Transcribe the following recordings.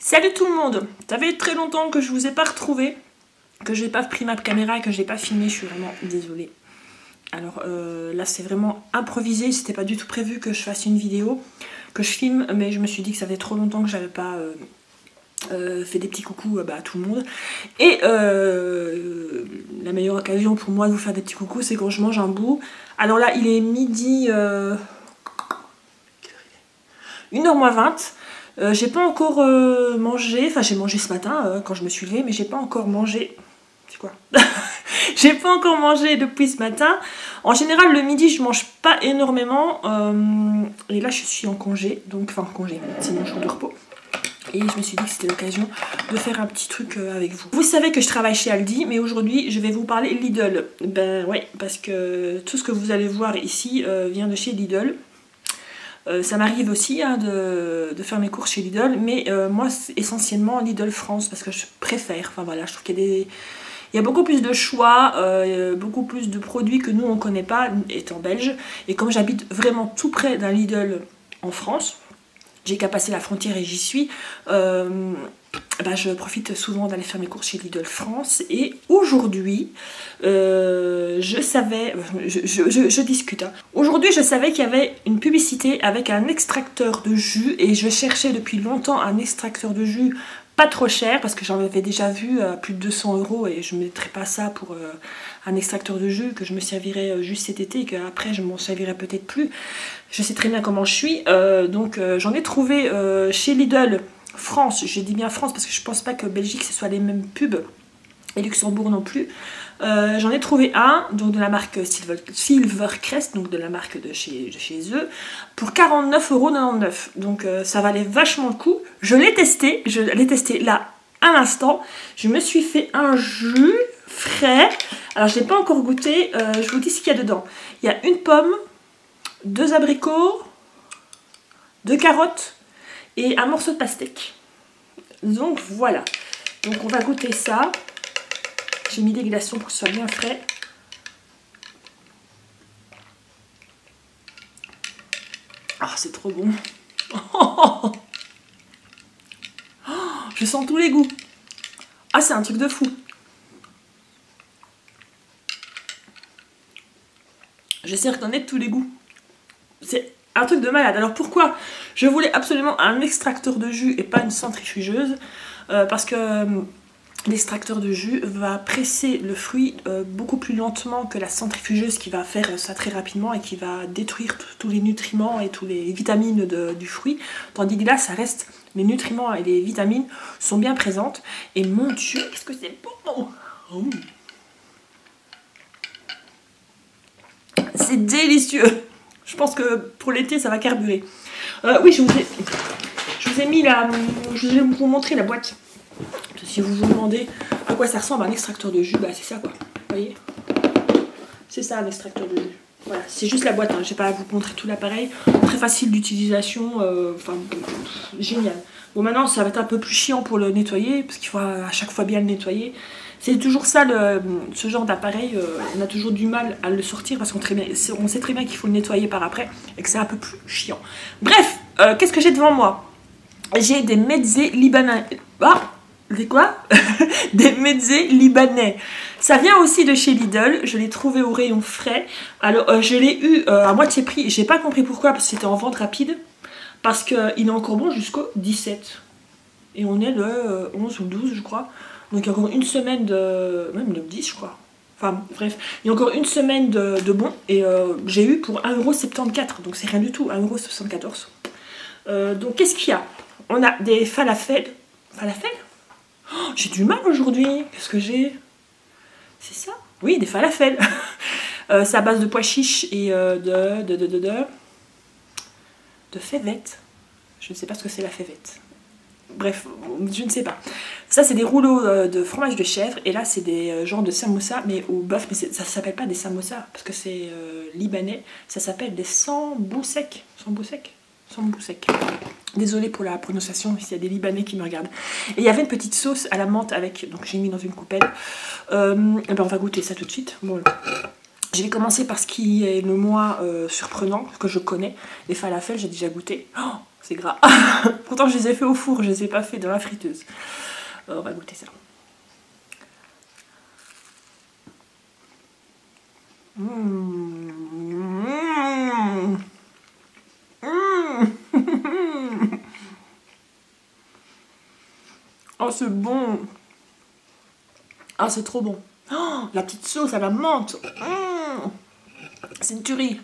Salut tout le monde. Ça fait très longtemps que je vous ai pas retrouvé, que j'ai pas pris ma caméra et que je l'ai pas filmé, je suis vraiment désolée. Alors là c'est vraiment improvisé, c'était pas du tout prévu que je fasse une vidéo, que je filme, mais je me suis dit que ça faisait trop longtemps que j'avais pas fait des petits coucous à tout le monde. Et la meilleure occasion pour moi de vous faire des petits coucous, c'est quand je mange un bout. Alors là il est midi 1h moins 20. J'ai pas encore mangé, enfin j'ai mangé ce matin quand je me suis levée, mais j'ai pas encore mangé. C'est quoi? J'ai pas encore mangé depuis ce matin. En général, le midi, je mange pas énormément. Et là, je suis en congé, donc enfin en congé, c'est mon jour de repos. Et je me suis dit que c'était l'occasion de faire un petit truc avec vous. Vous savez que je travaille chez Aldi, mais aujourd'hui, je vais vous parler Lidl. Ben ouais, parce que tout ce que vous allez voir ici vient de chez Lidl. Ça m'arrive aussi hein, de faire mes courses chez Lidl, mais moi essentiellement Lidl France parce que je préfère. Enfin voilà, je trouve qu'il y a beaucoup plus de choix, beaucoup plus de produits que nous on ne connaît pas étant belge. Et comme j'habite vraiment tout près d'un Lidl en France, j'ai qu'à passer la frontière et j'y suis. Je profite souvent d'aller faire mes courses chez Lidl France. Et aujourd'hui, je savais, je discute. Hein. Aujourd'hui, je savais qu'il y avait une publicité avec un extracteur de jus et je cherchais depuis longtemps un extracteur de jus pas trop cher parce que j'en avais déjà vu à plus de 200 € et je ne mettrais pas ça pour un extracteur de jus que je me servirais juste cet été et qu'après je m'en servirais peut-être plus. Je sais très bien comment je suis, donc j'en ai trouvé chez Lidl France, je dis bien France parce que je pense pas que Belgique ce soit les mêmes pubs et Luxembourg non plus. J'en ai trouvé un, donc de la marque Silvercrest, donc de la marque de chez eux, pour 49,99 €. Donc ça valait vachement le coup. Je l'ai testé là à l'instant. Je me suis fait un jus frais. Alors je n'ai pas encore goûté, je vous dis ce qu'il y a dedans. Il y a une pomme, 2 abricots, 2 carottes et un morceau de pastèque. Donc voilà. Donc on va goûter ça. J'ai mis des glaçons pour que ce soit bien frais. Ah, c'est trop bon. Je sens tous les goûts. Ah, c'est un truc de fou. J'essaie de reconnaître tous les goûts. C'est un truc de malade. Alors pourquoi je voulais absolument un extracteur de jus et pas une centrifugeuse? Parce que l'extracteur de jus va presser le fruit beaucoup plus lentement que la centrifugeuse qui va faire ça très rapidement et qui va détruire tous les nutriments et toutes les vitamines du fruit. Tandis que là, ça reste, les nutriments et les vitamines sont bien présentes. Et mon Dieu, qu'est-ce que c'est bon! Oh. C'est délicieux! Je pense que pour l'été, ça va carburer. Oui, je vous ai mis la... Je vais vous montrer la boîte. Si vous vous demandez à quoi ça ressemble un extracteur de jus, bah c'est ça quoi. Vous voyez? C'est ça un extracteur de jus. Voilà, c'est juste la boîte, hein. Je vais pas vous montrer tout l'appareil. Très facile d'utilisation, enfin génial. Bon maintenant ça va être un peu plus chiant pour le nettoyer, parce qu'il faut à chaque fois bien le nettoyer. C'est toujours ça, ce genre d'appareil, on a toujours du mal à le sortir parce qu'on sait très bien qu'il faut le nettoyer par après et que c'est un peu plus chiant. Bref, qu'est-ce que j'ai devant moi? J'ai des mezzés libanais. Ah, c'est quoi? Des mezzés libanais. Ça vient aussi de chez Lidl. Je l'ai trouvé au rayon frais. Alors, je l'ai eu à moitié prix. J'ai pas compris pourquoi, parce que c'était en vente rapide. Parce qu'il est encore bon jusqu'au 17. Et on est le 11 ou 12, je crois. Donc, il y a encore une semaine de... Même le 10, je crois. Enfin, bref. Il y a encore une semaine de bon. Et j'ai eu pour 1,74 €. Donc, c'est rien du tout. 1,74 €. Donc, qu'est-ce qu'il y a? On a des falafels. Falafels? Oh, j'ai du mal aujourd'hui. Qu'est-ce que j'ai? C'est ça? Oui, des falafels. C'est à base de pois chiches et de févette. Je ne sais pas ce que c'est la févette. Bref, je ne sais pas. Ça, c'est des rouleaux de fromage de chèvre. Et là, c'est des genres de samoussas, mais au bœuf. Mais ça ne s'appelle pas des samoussas, parce que c'est libanais. Ça s'appelle des samboussek. Samboussek. Désolée pour la prononciation, s'il y a des Libanais qui me regardent. Et il y avait une petite sauce à la menthe avec, donc j'ai mis dans une coupelle. Et ben on va goûter ça tout de suite. Bon, je vais commencer par ce qui est le moins surprenant, que je connais. Les falafels, j'ai déjà goûté. Oh, c'est gras. Pourtant je les ai fait au four, je les ai pas fait dans la friteuse. On va goûter ça. Oh c'est bon. Ah c'est trop bon. Oh, la petite sauce à la menthe. C'est une tuerie.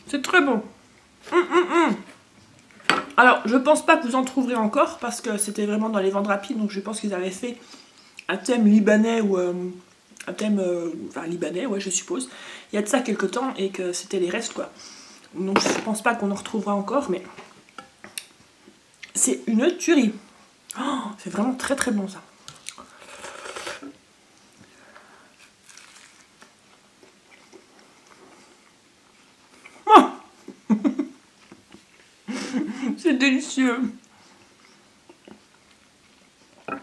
C'est très bon. Alors, je pense pas que vous en trouverez encore parce que c'était vraiment dans les ventes rapides. Donc, je pense qu'ils avaient fait un thème libanais ou un thème enfin, libanais, ouais, je suppose. Il y a de ça quelques temps et que c'était les restes, quoi. Donc, je pense pas qu'on en retrouvera encore, mais c'est une tuerie. Oh, c'est vraiment très très bon ça. C'est délicieux.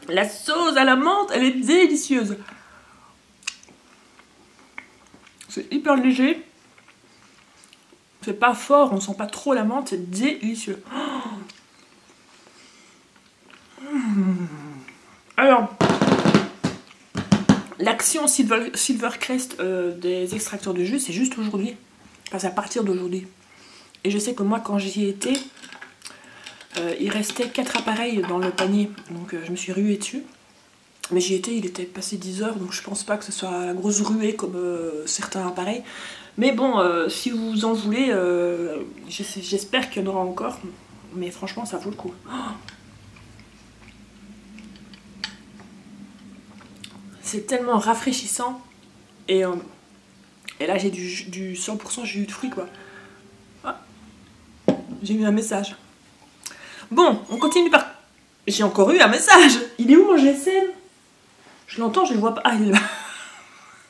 La sauce à la menthe, elle est délicieuse. C'est hyper léger. C'est pas fort, on sent pas trop la menthe, c'est délicieux. Alors, l'action Silvercrest des extracteurs de jus, c'est juste aujourd'hui. Enfin, c'est à partir d'aujourd'hui. Et je sais que moi, quand j'y étais, il restait 4 appareils dans le panier. Donc, je me suis ruée dessus. Mais j'y étais, il était passé 10 heures, donc je pense pas que ce soit la grosse ruée comme certains appareils. Mais bon, si vous en voulez, j'espère qu'il y en aura encore. Mais franchement, ça vaut le coup. C'est tellement rafraîchissant. Et là, j'ai du 100% jus de fruits, quoi. Ah, j'ai eu un message. Bon, on continue par... J'ai encore eu un message. Il est où mon GSM? Je l'entends, je le vois pas. Ah, il est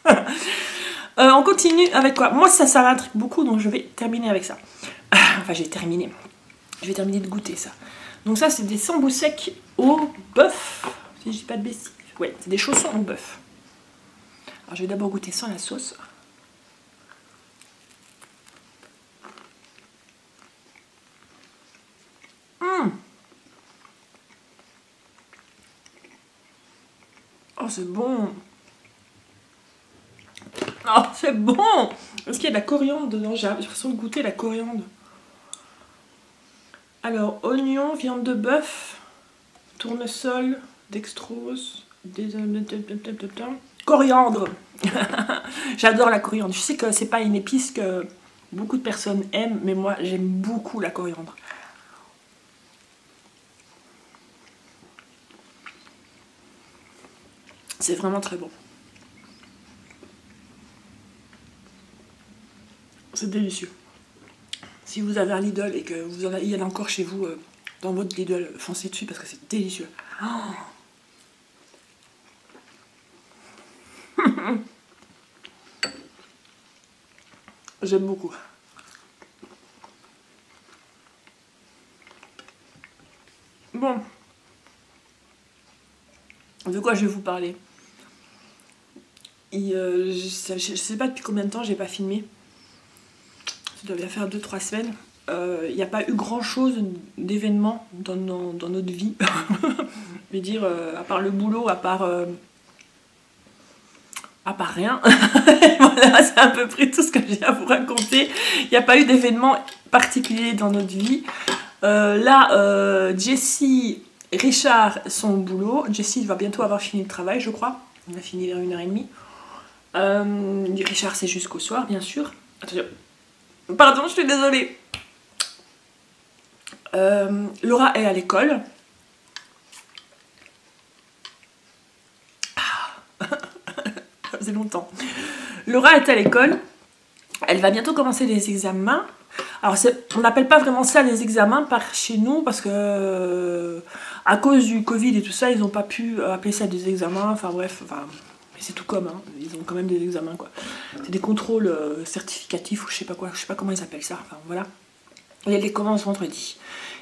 là. On continue avec quoi? Moi, ça m'intrigue beaucoup, donc je vais terminer avec ça. Enfin, j'ai terminé. Je vais terminer de goûter ça. Donc ça, c'est des sambous secs au bœuf. Si je dis pas de bêtises. Ouais, c'est des chaussons au bœuf. Alors, je vais d'abord goûter sans la sauce. Oh, c'est bon. Oh, c'est bon. Est-ce qu'il y a de la coriandre dedans? J'ai l'impression de goûter la coriandre. Alors, oignon, viande de bœuf, tournesol, dextrose, coriandre. J'adore la coriandre. Je sais que c'est pas une épice que beaucoup de personnes aiment, mais moi, j'aime beaucoup la coriandre. C'est vraiment très bon. C'est délicieux. Si vous avez un Lidl et que il y en a encore chez vous dans votre Lidl, foncez dessus parce que c'est délicieux. Oh. J'aime beaucoup. Bon. De quoi je vais vous parler? Je sais pas depuis combien de temps j'ai pas filmé. Ça doit bien faire 2-3 semaines. Il n'y a pas eu grand chose d'événements dans notre vie. Je vais dire, à part le boulot, à part rien. Voilà, c'est à peu près tout ce que j'ai à vous raconter. Il n'y a pas eu d'événements particuliers dans notre vie. Là, Jessie, Richard sont au boulot. Jessie va bientôt avoir fini le travail, je crois. On a fini vers 1h30. Richard, c'est jusqu'au soir, bien sûr. Attention. Pardon, je suis désolée. Laura est à l'école. Ça faisait longtemps. Laura est à l'école. Elle va bientôt commencer les examens. Alors, on n'appelle pas vraiment ça les examens par chez nous parce que à cause du Covid et tout ça, ils n'ont pas pu appeler ça des examens. Enfin bref, c'est tout comme, hein. Ils ont quand même des examens, quoi. C'est des contrôles certificatifs ou je sais pas quoi, je sais pas comment ils appellent ça. Enfin voilà. Et elle les commence vendredi.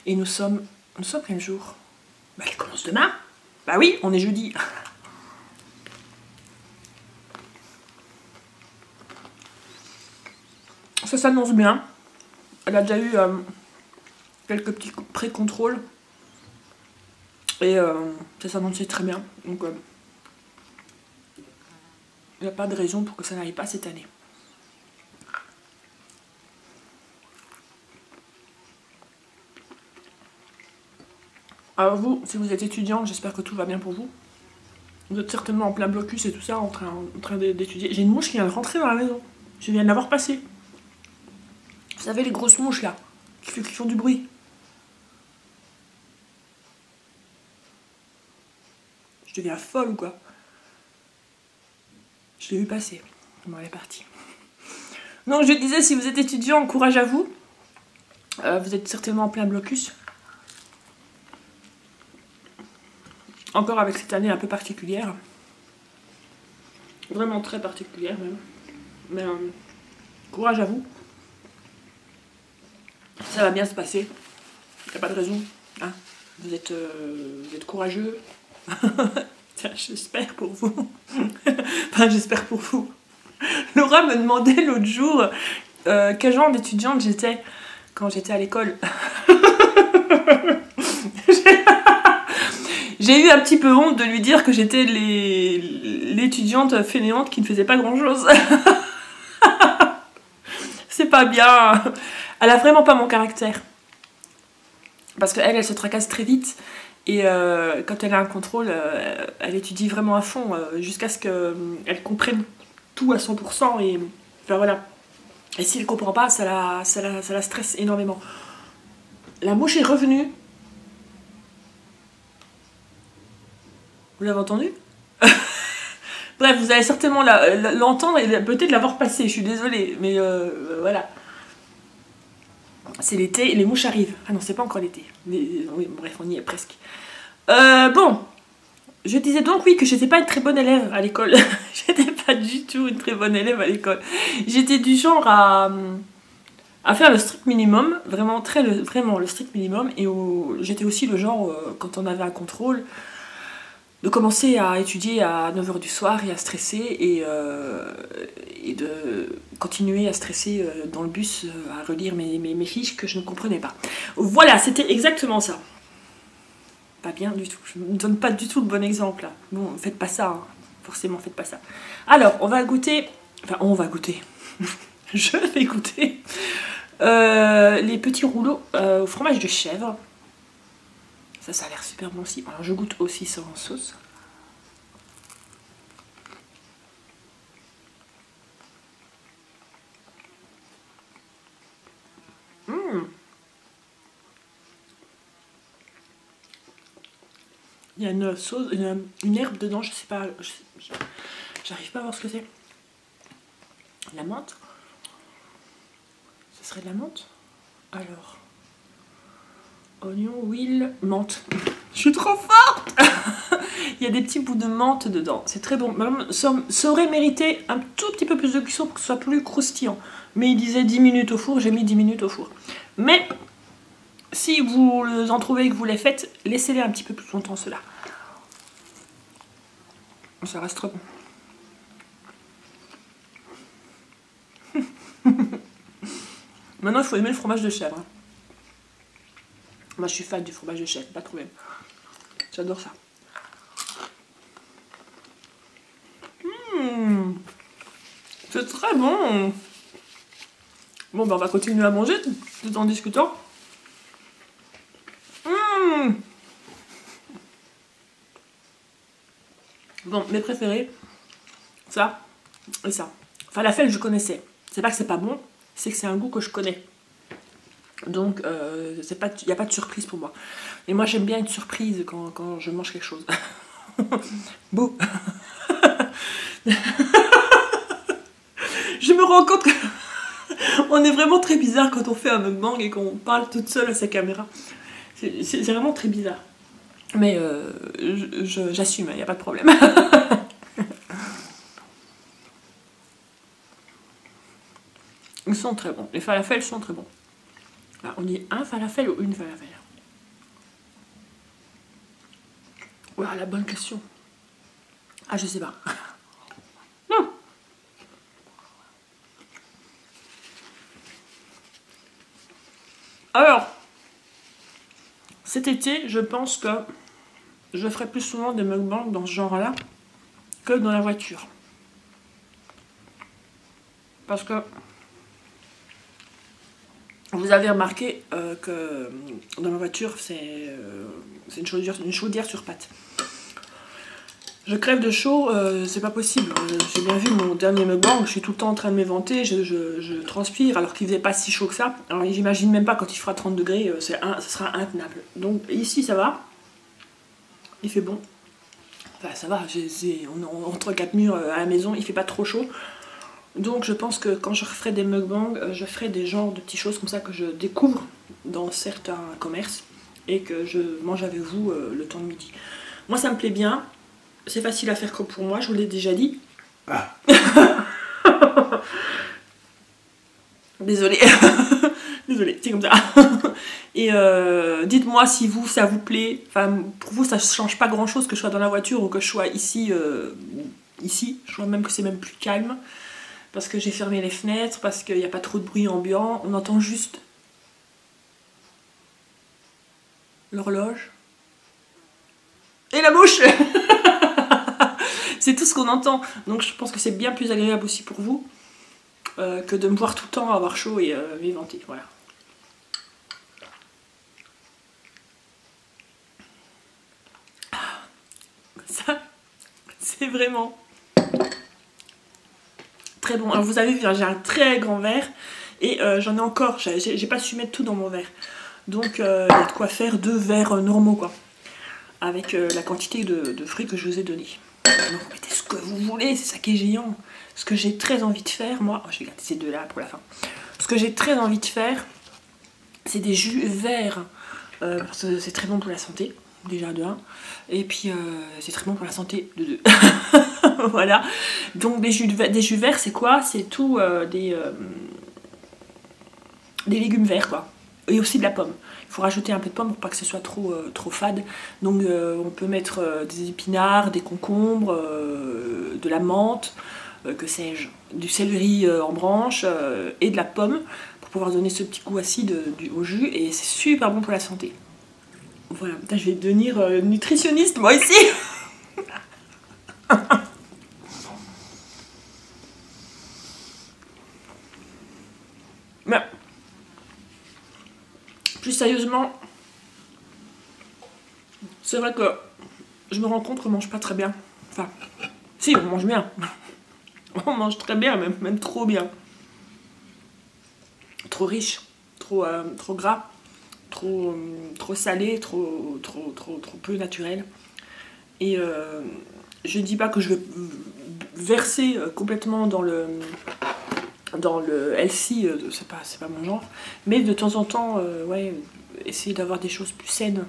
Et nous sommes quel jour? Bah, elle commence demain. Bah oui, on est jeudi. Ça s'annonce bien. Elle a déjà eu quelques petits pré-contrôles. Et ça s'annonçait très bien. Donc il n'y a pas de raison pour que ça n'aille pas cette année. Alors vous, si vous êtes étudiant, j'espère que tout va bien pour vous. Vous êtes certainement en plein blocus et tout ça, en train d'étudier. J'ai une mouche qui vient de rentrer dans la maison. Je viens de l'avoir passée. Vous savez les grosses mouches là, qui font du bruit. Je deviens folle ou quoi? Je l'ai vu passer. Bon, elle est partie. Donc je disais, si vous êtes étudiant, courage à vous. Vous êtes certainement en plein blocus. Encore avec cette année un peu particulière. Vraiment très particulière même. Mais courage à vous. Ça va bien se passer. Il n'y a pas de raison. Hein, vous êtes courageux. J'espère pour vous. Enfin, j'espère pour vous. Laura me demandait l'autre jour quel genre d'étudiante j'étais quand j'étais à l'école. J'ai eu un petit peu honte de lui dire que j'étais l'étudiante fainéante qui ne faisait pas grand chose. C'est pas bien. Elle a vraiment pas mon caractère. Parce qu'elle, elle se tracasse très vite. Et quand elle a un contrôle, elle étudie vraiment à fond jusqu'à ce qu'elle comprenne tout à 100%. Et enfin voilà. Et si elle comprend pas, ça la stresse énormément. La mouche est revenue. Vous l'avez entendu? Bref, vous allez certainement l'entendre et peut-être l'avoir passé. Je suis désolée, mais voilà. C'est l'été et les mouches arrivent. Ah non, c'est pas encore l'été. Oui, bref, on y est presque. Bon, je disais donc oui que j'étais pas une très bonne élève à l'école. J'étais pas du tout une très bonne élève à l'école. J'étais du genre à faire le strict minimum, vraiment le strict minimum. Et j'étais aussi le genre, quand on avait un contrôle, de commencer à étudier à 9 h du soir et à stresser et de continuer à stresser dans le bus, à relire mes fiches que je ne comprenais pas. Voilà, c'était exactement ça. Pas bien du tout, je ne donne pas du tout le bon exemple là. Bon, faites pas ça, hein. Forcément faites pas ça. Alors, on va goûter, enfin on va goûter, je vais goûter les petits rouleaux au fromage de chèvre. Ça a l'air super bon aussi. Alors je goûte aussi ça en sauce. Il y a une sauce, une herbe dedans, je sais pas, j'arrive pas à voir ce que c'est. La menthe. Ce serait de la menthe? Alors, oignon, huile, menthe. Je suis trop forte. Il y a des petits bouts de menthe dedans, c'est très bon. Ça aurait mérité un tout petit peu plus de cuisson pour que ce soit plus croustillant. Mais il disait 10 minutes au four, j'ai mis 10 minutes au four. Mais si vous en trouvez et que vous les faites, laissez-les un petit peu plus longtemps ceux-là. Ça reste très bon. Maintenant il faut aimer le fromage de chèvre. Moi je suis fan du fromage de chèvre, pas de problème. J'adore ça. C'est très bon. Bon ben on va continuer à manger tout en discutant. Bon, mes préférés, ça et ça. Falafel, je connaissais. C'est pas que c'est pas bon, c'est que c'est un goût que je connais. Donc, il n'y a pas de surprise pour moi. Et moi, j'aime bien être surprise quand je mange quelque chose. Beau. Je me rends compte qu'on est vraiment très bizarre quand on fait un mukbang et qu'on parle toute seule à sa caméra. C'est vraiment très bizarre. Mais j'assume, il n'y a pas de problème. Ils sont très bons. Les falafels sont très bons. Alors, on dit un falafel ou une falafel? Voilà, la bonne question. Ah, je sais pas. Alors, cet été, je pense que je ferai plus souvent des mukbangs dans ce genre-là que dans la voiture. Parce que vous avez remarqué que dans ma voiture, c'est une chaudière sur pattes. Je crève de chaud, c'est pas possible. J'ai bien vu mon dernier mukbang, je suis tout le temps en train de m'éventer, je transpire alors qu'il faisait pas si chaud que ça. Alors j'imagine même pas quand il fera 30 degrés, ce sera intenable. Donc ici ça va, il fait bon. Enfin ça va, on est entre quatre murs à la maison, il fait pas trop chaud. Donc je pense que quand je referai des mukbangs, je ferai des genres de petites choses comme ça que je découvre dans certains commerces et que je mange avec vous le temps de midi. Moi ça me plaît bien. C'est facile à faire comme pour moi, je vous l'ai déjà dit. Ah. Désolée. Désolée, c'est comme ça. Et dites-moi si vous, ça vous plaît. Enfin, pour vous, ça ne change pas grand-chose que je sois dans la voiture ou que je sois ici. Ici, je vois même que c'est même plus calme. Parce que j'ai fermé les fenêtres, parce qu'il n'y a pas trop de bruit ambiant. On entend juste l'horloge. Et la mouche. C'est tout ce qu'on entend. Donc je pense que c'est bien plus agréable aussi pour vous que de me voir tout le temps avoir chaud et vivante. Voilà. Ça, c'est vraiment très bon. Alors vous avez vu, j'ai un très grand verre et j'en ai encore. J'ai pas su mettre tout dans mon verre. Donc il y a de quoi faire 2 verres normaux quoi. Avec la quantité de fruits que je vous ai donné. Alors, mettez ce que vous voulez, c'est ça qui est géant. Ce que j'ai très envie de faire, moi, je vais garder ces 2 là pour la fin. Ce que j'ai très envie de faire, c'est des jus verts. Parce que c'est très bon pour la santé, déjà de 1. Et puis c'est très bon pour la santé de 2. Voilà. Donc des jus verts, c'est quoi? C'est tout des légumes verts quoi. Et aussi de la pomme. Il faut rajouter un peu de pomme pour pas que ce soit trop fade. Donc on peut mettre des épinards, des concombres, de la menthe, que sais-je, du céleri en branche et de la pomme pour pouvoir donner ce petit goût acide au jus et c'est super bon pour la santé. Voilà, putain, je vais devenir nutritionniste moi aussi. Mais plus sérieusement, c'est vrai que je me rends compte qu'on mange pas très bien. Enfin, si, on mange bien. On mange très bien, même trop bien. Trop riche, trop gras, trop salé, trop peu naturel. Et je dis pas que je vais verser complètement dans le healthy, c'est pas mon genre. Mais de temps en temps, ouais, essayer d'avoir des choses plus saines,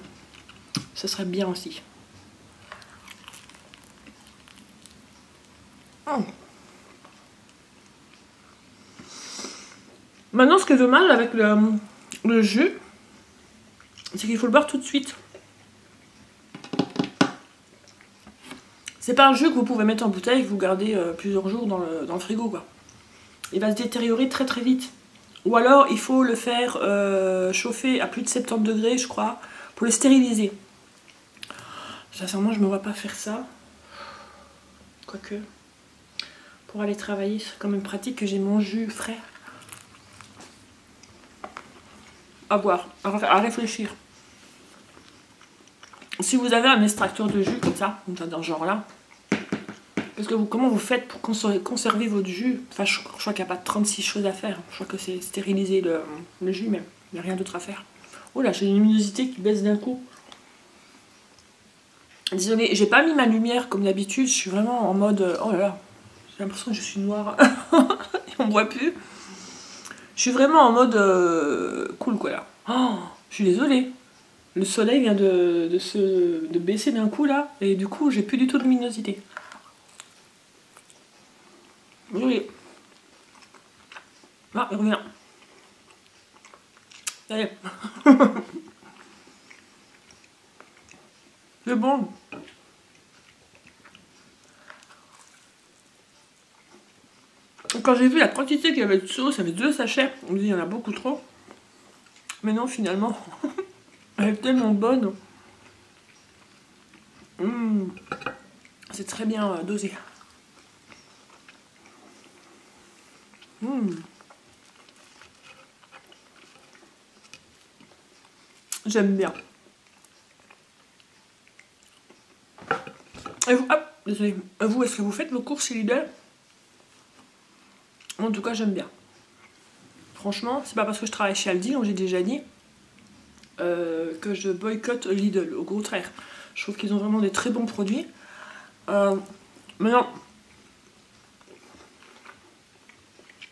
ce serait bien aussi. Oh. Maintenant, ce qui est dommage avec le jus, c'est qu'il faut le boire tout de suite. C'est pas un jus que vous pouvez mettre en bouteille et que vous gardez plusieurs jours dans le frigo, quoi. Il va se détériorer très très vite. Ou alors, il faut le faire chauffer à plus de 70 degrés, je crois, pour le stériliser. Sincèrement, je me vois pas faire ça. Quoique, pour aller travailler, c'est quand même pratique que j'ai mon jus frais. À voir, à réfléchir. Si vous avez un extracteur de jus comme ça, dans ce genre-là, parce que comment vous faites pour conserver votre jus? Enfin, je crois qu'il n'y a pas 36 choses à faire. Je crois que c'est stériliser le jus même. Il n'y a rien d'autre à faire. Oh là, j'ai une luminosité qui baisse d'un coup. Désolée, j'ai pas mis ma lumière comme d'habitude. Je suis vraiment en mode... Oh là là, j'ai l'impression que je suis noire. Et on me voit plus. Je suis vraiment en mode cool quoi là. Oh, je suis désolée. Le soleil vient de baisser d'un coup là. Et du coup, j'ai plus du tout de luminosité. Oui. Ah, il revient. Allez. C'est bon. Quand j'ai vu la quantité qu'il y avait de sauce, il y avait 2 sachets, on me dit il y en a beaucoup trop. Mais non, finalement, elle est tellement bonne. C'est très bien dosé. J'aime bien. Et vous, ah, désolé. Vous, est-ce que vous faites vos courses chez Lidl? En tout cas, j'aime bien. Franchement, c'est pas parce que je travaille chez Aldi, donc j'ai déjà dit, que je boycotte Lidl. Au contraire, je trouve qu'ils ont vraiment des très bons produits. Maintenant,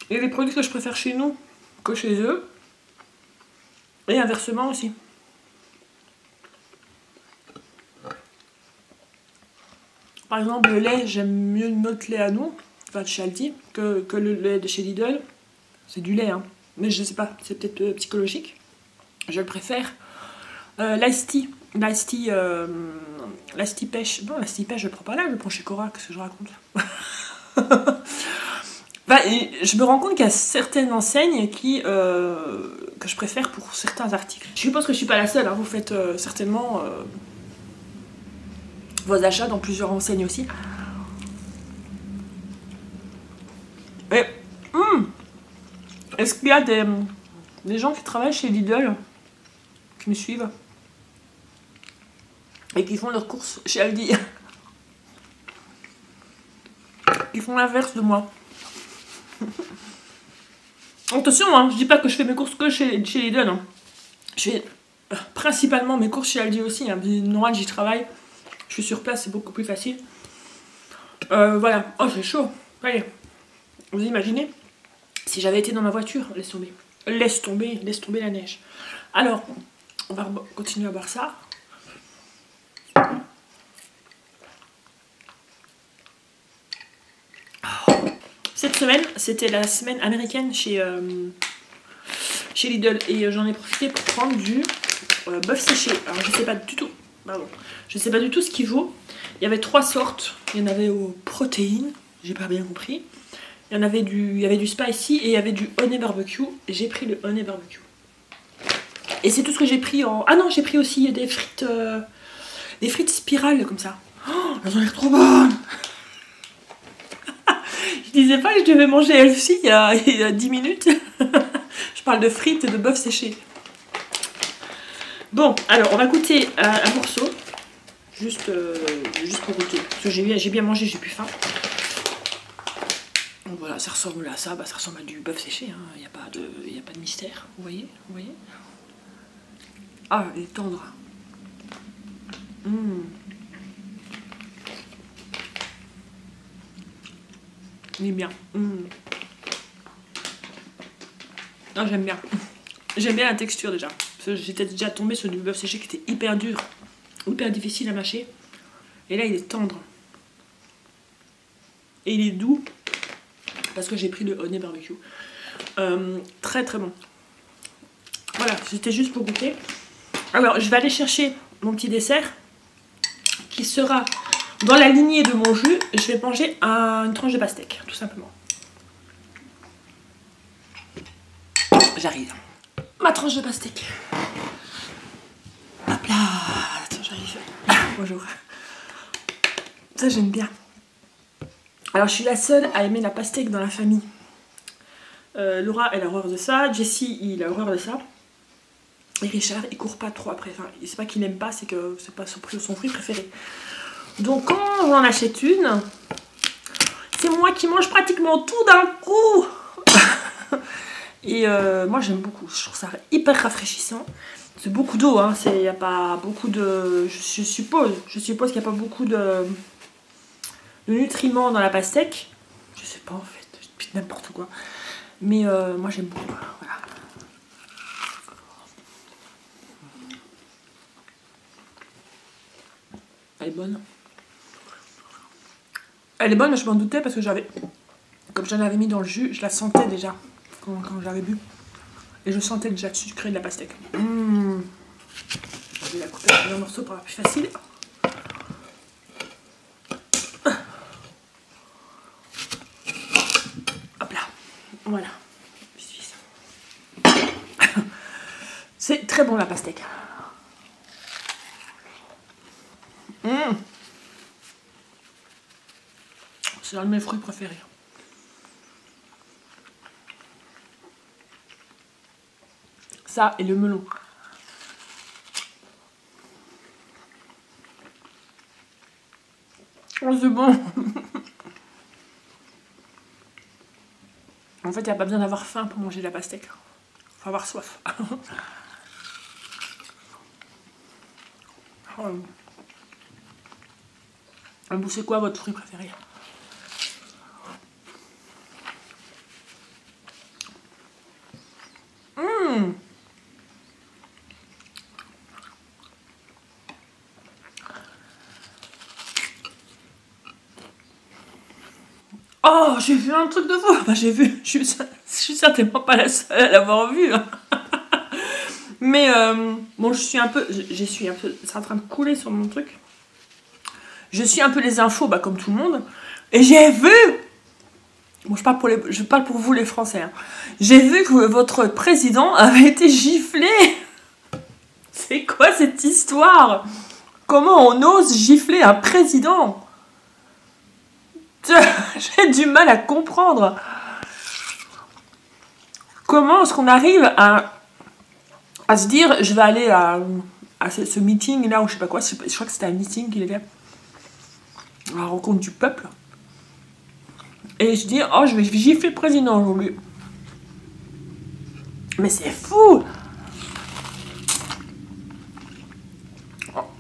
il y a des produits que je préfère chez nous que chez eux. Et inversement aussi. Par exemple, le lait, j'aime mieux notre lait à nous, enfin de chez Aldi, que le lait de chez Lidl. C'est du lait, hein. Mais je sais pas, c'est peut-être psychologique. Je le préfère. L'ice tea pêche. Non, l'ice tea pêche, je le prends pas là, je le prends chez Cora, qu'est-ce que je raconte là? Bah, je me rends compte qu'il y a certaines enseignes qui, que je préfère pour certains articles. Je suppose que je suis pas la seule, hein. Vous faites certainement vos achats dans plusieurs enseignes aussi. Et est-ce qu'il y a des gens qui travaillent chez Lidl qui me suivent et qui font leurs courses chez Aldi? Qui font l'inverse de moi. Attention, hein, je dis pas que je fais mes courses que chez Lidl. Hein. Je fais principalement mes courses chez Aldi aussi. Hein. Normal, j'y travaille. Je suis sur place, c'est beaucoup plus facile. Voilà. Oh, c'est chaud. Allez. Vous imaginez si j'avais été dans ma voiture? Laisse tomber. Laisse tomber la neige. Alors, on va continuer à boire ça. Cette semaine, c'était la semaine américaine chez Lidl et j'en ai profité pour prendre du bœuf séché. Alors je sais pas du tout, pardon, je sais pas du tout ce qu'il vaut. Il y avait 3 sortes. Il y en avait aux protéines, j'ai pas bien compris. Il y avait du spicy et il y avait du honey barbecue. J'ai pris le honey barbecue. Et c'est tout ce que j'ai pris en... Ah non, j'ai pris aussi des frites spirales comme ça. Oh, elles ont l'air trop bonnes. Je disais pas que je devais manger elle aussi il y a 10 minutes. Je parle de frites et de bœuf séché. Bon, alors on va goûter un morceau. Juste pour goûter. Parce que j'ai bien mangé, j'ai plus faim. Donc voilà, ça ressemble à ça. Bah, ça ressemble à du bœuf séché. Il n'y a pas de mystère. Vous voyez? Ah, elle est tendre. Il est bien. Non, j'aime bien. J'aime bien la texture déjà. Parce que j'étais déjà tombée sur du bœuf séché qui était hyper dur, hyper difficile à mâcher. Et là, il est tendre. Et il est doux. Parce que j'ai pris le honey barbecue. Très très bon. Voilà, c'était juste pour goûter. Alors, je vais aller chercher mon petit dessert qui sera dans la lignée de mon jus. Je vais manger une tranche de pastèque, tout simplement. J'arrive. Ma tranche de pastèque. Hop là. Attends, j'arrive. Bonjour. Ça, j'aime bien. Alors, je suis la seule à aimer la pastèque dans la famille. Laura, elle a horreur de ça. Jessie, il a horreur de ça. Et Richard, il court pas trop après. Enfin, c'est pas qu'il aime pas, c'est que c'est pas son fruit préféré. Donc, quand j'en achète une, c'est moi qui mange pratiquement tout d'un coup. Et moi, j'aime beaucoup. Je trouve ça hyper rafraîchissant. C'est beaucoup d'eau, hein. Il n'y a pas beaucoup de... Je suppose qu'il n'y a pas beaucoup de nutriments dans la pastèque. Je sais pas, en fait. Je dis n'importe quoi. Mais moi, j'aime beaucoup. Voilà. Elle est bonne. Elle est bonne, mais je m'en doutais parce que comme j'en avais mis dans le jus, je la sentais déjà quand j'avais bu. Et je sentais déjà le sucré de la pastèque. Je vais la couper en morceaux pour avoir plus facile. Hop là. Voilà. C'est très bon la pastèque. C'est l'un de mes fruits préférés. Ça et le melon. Oh, c'est bon. En fait, il n'y a pas besoin d'avoir faim pour manger de la pastèque. Faut avoir soif. Vous, c'est quoi votre fruit préféré? Oh, j'ai vu un truc de fou. Enfin, j'ai vu. Je suis certainement pas la seule à l'avoir vu. Mais bon, je suis un peu. C'est en train de couler sur mon truc. Je suis un peu les infos, bah, comme tout le monde. Et j'ai vu. Bon, je parle pour vous les Français. Hein. J'ai vu que votre président avait été giflé. C'est quoi cette histoire? Comment on ose gifler un président? J'ai du mal à comprendre. Comment est-ce qu'on arrive à se dire je vais aller à ce meeting là ou je sais pas quoi, je crois que c'était un meeting qu'il était à la rencontre du peuple. Et je dis oh je vais gifler le président aujourd'hui. Mais c'est fou.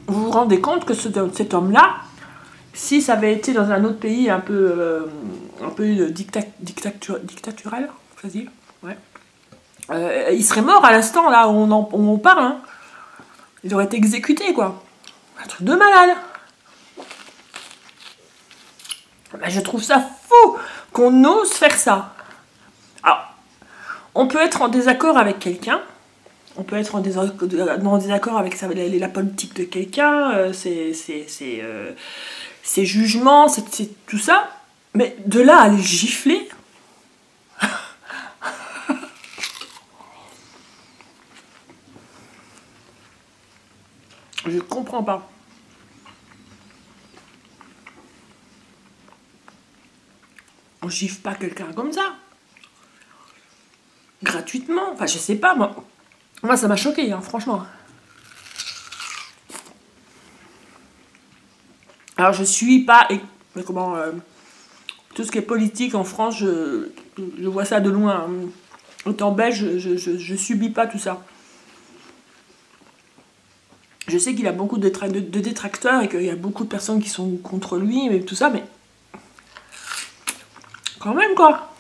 Vous vous rendez compte que cet homme-là, si ça avait été dans un autre pays un peu dictatural, ça se dit, ouais. Il serait mort à l'instant là où on parle. Hein. Il aurait été exécuté quoi. Un truc de malade. Ben, je trouve ça fou qu'on ose faire ça. Alors, on peut être en désaccord avec quelqu'un. On peut être en désaccord avec la politique de quelqu'un, ses jugements, c'est tout ça. Mais de là à les gifler. Je comprends pas. On gifle pas quelqu'un comme ça. Gratuitement. Enfin, je sais pas, moi. Moi, ça m'a choqué, hein, franchement. Alors, je suis pas... Mais comment... tout ce qui est politique en France, je vois ça de loin. Autant belge, je subis pas tout ça. Je sais qu'il a beaucoup de détracteurs et qu'il y a beaucoup de personnes qui sont contre lui, mais tout ça, mais... Quand même, quoi.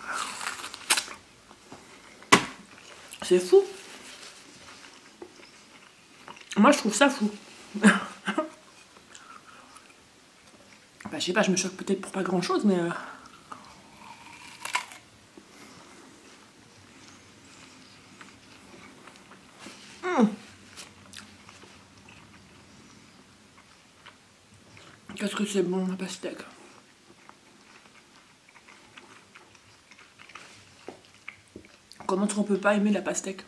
C'est fou. Moi, je trouve ça fou. Bah, je sais pas, je me choque peut-être pour pas grand-chose, mais... Qu'est-ce que c'est bon, la pastèque. Comment est-ce qu'on peut pas aimer la pastèque?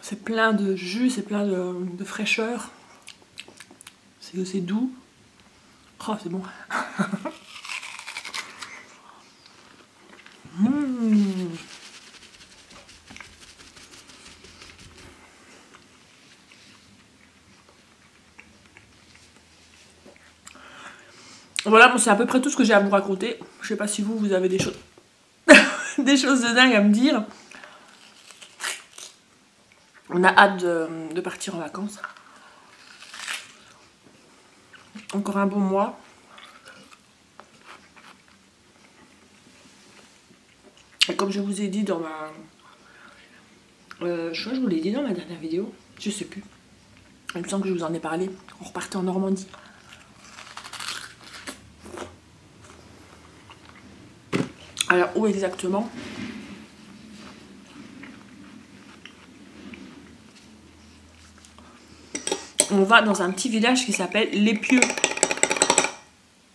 C'est plein de jus, c'est plein de fraîcheur. C'est doux. Oh, c'est bon. Voilà, bon, c'est à peu près tout ce que j'ai à vous raconter. Je sais pas si vous avez des choses... des choses de dingue à me dire. On a hâte de partir en vacances. Encore un bon mois. Et comme je vous ai dit dans ma... je crois que je vous l'ai dit dans ma dernière vidéo. Je sais plus. Il me semble que je vous en ai parlé. On repartait en Normandie. Alors, où exactement? On va dans un petit village qui s'appelle L'Épieux.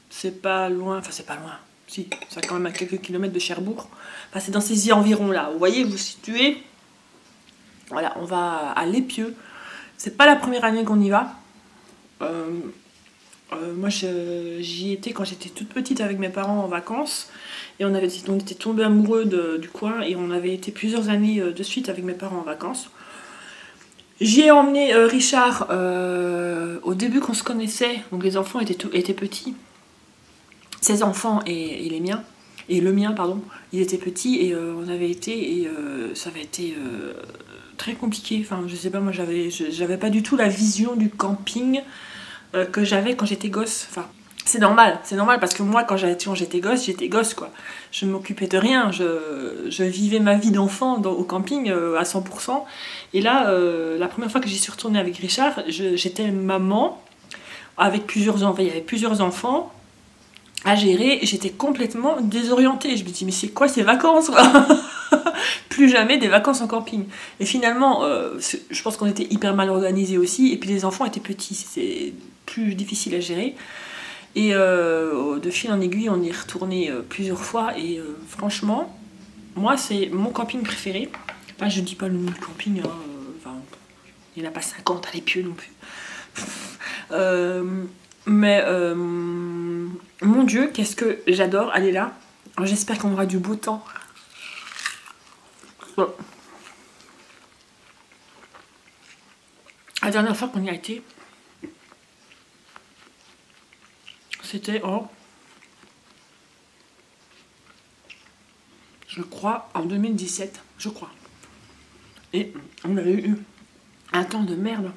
C'est pas loin, enfin c'est pas loin. Si, c'est quand même à quelques kilomètres de Cherbourg. Enfin, c'est dans ces environs là. Vous voyez, vous situez. Voilà, on va à l'Épieu. C'est pas la première année qu'on y va. Moi j'y étais quand j'étais toute petite avec mes parents en vacances. Et on était tombés amoureux du coin. Et on avait été plusieurs années de suite avec mes parents en vacances. J'y ai emmené Richard au début qu'on se connaissait. Donc les enfants étaient petits. Ses enfants et les miens. Et le mien, pardon. Ils étaient petits et on avait été. Et ça avait été très compliqué. Enfin, je sais pas, moi j'avais pas du tout la vision du camping que j'avais quand j'étais gosse. Enfin, c'est normal parce que moi quand j'étais gosse quoi. Je m'occupais de rien, je vivais ma vie d'enfant au camping à 100%. Et là, la première fois que j'y suis retournée avec Richard, j'étais maman avec plusieurs enfants, il y avait plusieurs enfants à gérer et j'étais complètement désorientée. Je me dis mais c'est quoi ces vacances Plus jamais des vacances en camping. Et finalement, je pense qu'on était hyper mal organisés aussi. Et puis les enfants étaient petits, c'était plus difficile à gérer. Et de fil en aiguille, on y est retourné plusieurs fois. Et franchement, moi, c'est mon camping préféré. Enfin, je ne dis pas le nom du camping. Hein, enfin, il n'y en a pas 50 à l'Épieu non plus. Mais mon Dieu, qu'est-ce que j'adore aller là. J'espère qu'on aura du beau temps. Bon. La dernière fois qu'on y a été, c'était je crois, en 2017, je crois. Et on avait eu un temps de merde.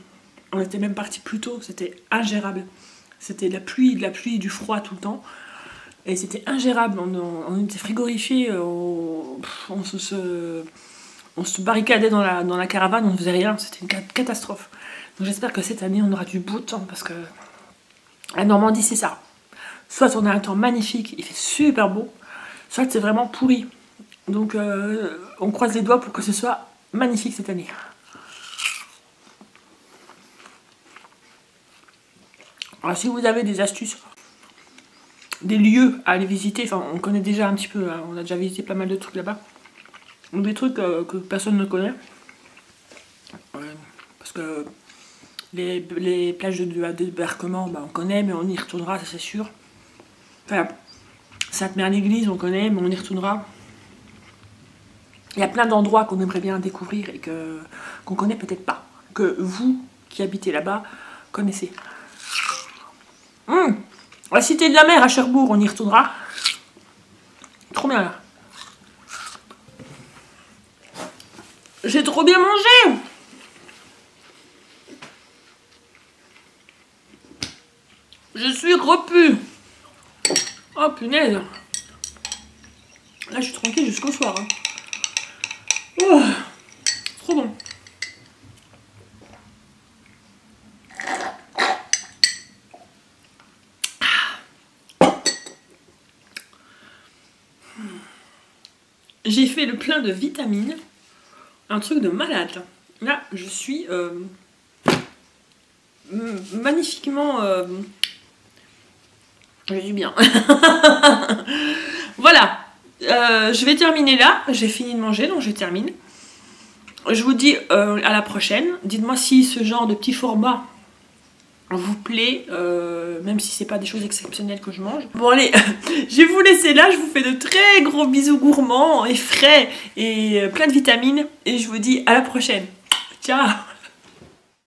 On était même parti plus tôt, c'était ingérable. C'était de la pluie, du froid tout le temps. Et c'était ingérable, on était frigorifiés, on se barricadait dans la caravane, on ne faisait rien, c'était une catastrophe. Donc j'espère que cette année on aura du beau temps parce que la Normandie c'est ça. Soit on a un temps magnifique, il fait super beau, soit c'est vraiment pourri. Donc on croise les doigts pour que ce soit magnifique cette année. Alors si vous avez des astuces, des lieux à aller visiter, enfin on connaît déjà un petit peu, hein, on a déjà visité pas mal de trucs là-bas. Ou des trucs que personne ne connaît. Parce que les plages de débarquement, bah, on connaît, mais on y retournera, ça c'est sûr. Enfin, Sainte-Mère-l'Église, on connaît, mais on y retournera. Il y a plein d'endroits qu'on aimerait bien découvrir et qu'on connaît peut-être pas. Que vous, qui habitez là-bas, connaissez. La Cité de la Mer à Cherbourg, on y retournera. Trop bien là. J'ai trop bien mangé. Je suis repue. Oh punaise. Là je suis tranquille jusqu'au soir. Hein. Oh, trop bon. J'ai fait le plein de vitamines. Un truc de malade. Là, je suis magnifiquement... je suis bien. Voilà. Je vais terminer là. J'ai fini de manger, donc je termine. Je vous dis à la prochaine. Dites-moi si ce genre de petit format vous plaît, même si c'est pas des choses exceptionnelles que je mange. Bon allez, je vais vous laisser là, je vous fais de très gros bisous gourmands et frais et plein de vitamines et je vous dis à la prochaine. Ciao.